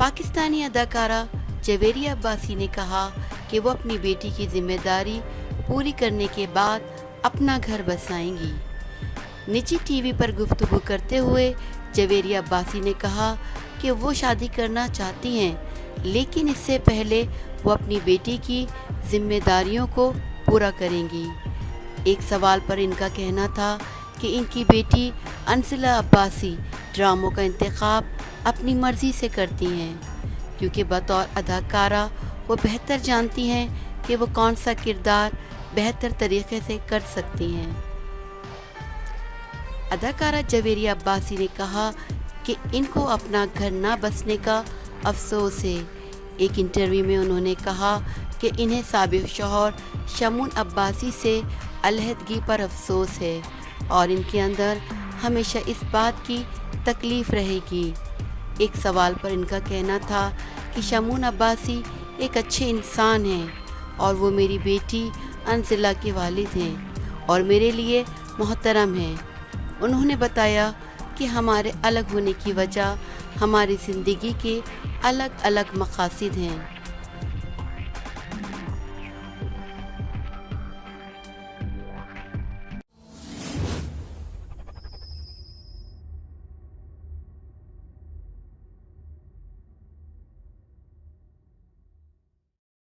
پاکستانی اداکارہ جویریہ عباسی نے کہا کہ وہ اپنی بیٹی کی ذمہ داری پوری کرنے کے بعد اپنا گھر بسائیں گی۔ نجی ٹی وی پر گفتگو کرتے ہوئے جویریہ عباسی نے کہا کہ وہ شادی کرنا چاہتی ہیں، لیکن اس سے پہلے وہ اپنی بیٹی کی ذمہ داریوں کو پورا کریں گی۔ ایک سوال پر ان کا کہنا تھا کہ ان کی بیٹی انزلہ عباسی ڈراموں کا انتخاب اپنی مرضی سے کرتی ہیں، کیونکہ بطور اداکارہ وہ بہتر جانتی ہیں کہ وہ کون سا کردار بہتر طریقے سے کر سکتی ہیں۔ اداکارہ جویریہ عباسی نے کہا کہ ان کو اپنا گھر نہ بسنے کا افسوس ہے۔ ایک انٹرویو میں انہوں نے کہا کہ انہیں سابق شوہر شمعون عباسی سے علیحدگی پر افسوس ہے اور ان کے اندر ہمیشہ اس بات کی تکلیف رہے گی۔ ایک سوال پر ان کا کہنا تھا کہ شمعون عباسی ایک اچھے انسان ہیں اور وہ میری بیٹی انزلہ کے والد ہیں اور میرے لیے محترم ہیں۔ انہوں نے بتایا کہ ہمارے الگ ہونے کی وجہ ہماری زندگی کے الگ الگ مقاصد ہیں۔